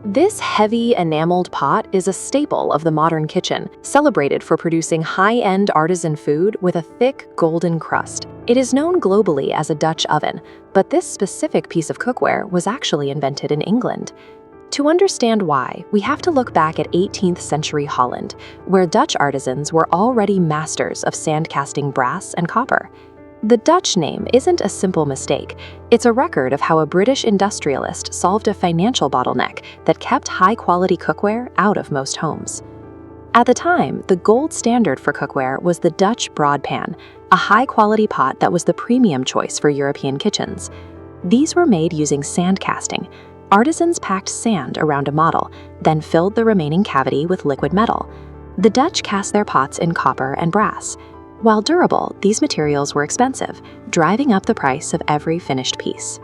This heavy enameled pot is a staple of the modern kitchen, celebrated for producing high-end artisan food with a thick, golden crust. It is known globally as a Dutch oven, but this specific piece of cookware was actually invented in England. To understand why, we have to look back at 18th century Holland, where Dutch artisans were already masters of sand-casting brass and copper. The Dutch name isn't a simple mistake. It's a record of how a British industrialist solved a financial bottleneck that kept high-quality cookware out of most homes. At the time, the gold standard for cookware was the Dutch broad pan, a high-quality pot that was the premium choice for European kitchens. These were made using sand casting. Artisans packed sand around a model, then filled the remaining cavity with liquid metal. The Dutch cast their pots in copper and brass. While durable, these materials were expensive, driving up the price of every finished piece.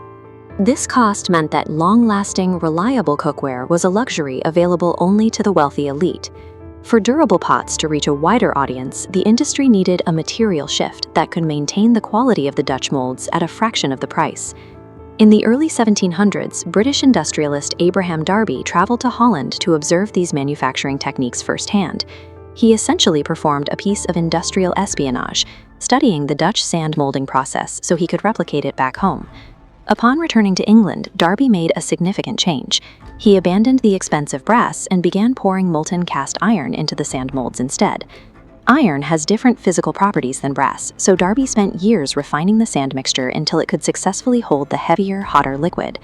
This cost meant that long-lasting, reliable cookware was a luxury available only to the wealthy elite. For durable pots to reach a wider audience, the industry needed a material shift that could maintain the quality of the Dutch molds at a fraction of the price. In the early 1700s, British industrialist Abraham Darby traveled to Holland to observe these manufacturing techniques firsthand. He essentially performed a piece of industrial espionage, studying the Dutch sand molding process so he could replicate it back home. Upon returning to England, Darby made a significant change. He abandoned the expensive brass and began pouring molten cast iron into the sand molds instead. Iron has different physical properties than brass, so Darby spent years refining the sand mixture until it could successfully hold the heavier, hotter liquid.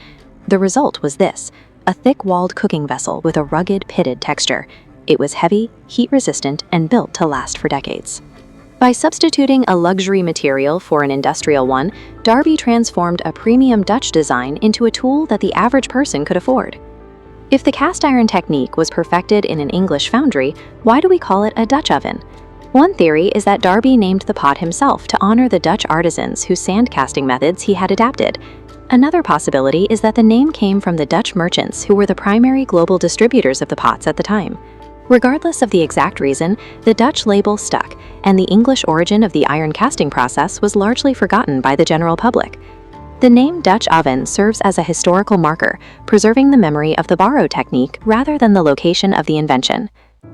The result was this: a thick-walled cooking vessel with a rugged, pitted texture. It was heavy, heat-resistant, and built to last for decades. By substituting a luxury material for an industrial one, Darby transformed a premium Dutch design into a tool that the average person could afford. If the cast iron technique was perfected in an English foundry, why do we call it a Dutch oven? One theory is that Darby named the pot himself to honor the Dutch artisans whose sand casting methods he had adapted. Another possibility is that the name came from the Dutch merchants who were the primary global distributors of the pots at the time. Regardless of the exact reason, the Dutch label stuck, and the English origin of the iron casting process was largely forgotten by the general public. The name Dutch oven serves as a historical marker, preserving the memory of the borrowed technique rather than the location of the invention.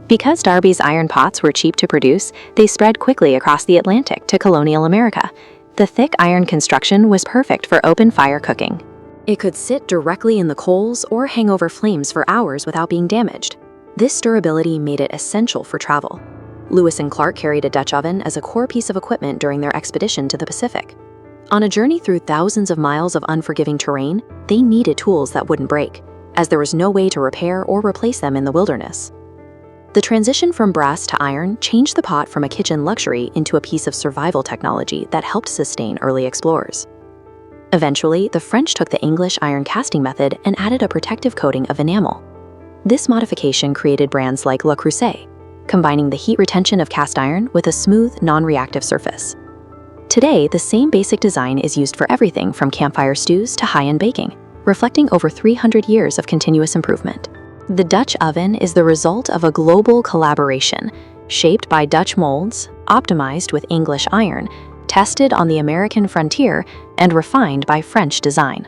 Because Darby's iron pots were cheap to produce, they spread quickly across the Atlantic to colonial America. The thick iron construction was perfect for open-fire cooking. It could sit directly in the coals or hang over flames for hours without being damaged. This durability made it essential for travel. Lewis and Clark carried a Dutch oven as a core piece of equipment during their expedition to the Pacific. On a journey through thousands of miles of unforgiving terrain, they needed tools that wouldn't break, as there was no way to repair or replace them in the wilderness. The transition from brass to iron changed the pot from a kitchen luxury into a piece of survival technology that helped sustain early explorers. Eventually, the French took the English iron casting method and added a protective coating of enamel. This modification created brands like Le Creuset, combining the heat retention of cast iron with a smooth, non-reactive surface. Today, the same basic design is used for everything from campfire stews to high-end baking, reflecting over 300 years of continuous improvement. The Dutch oven is the result of a global collaboration, shaped by Dutch molds, optimized with English iron, tested on the American frontier, and refined by French design.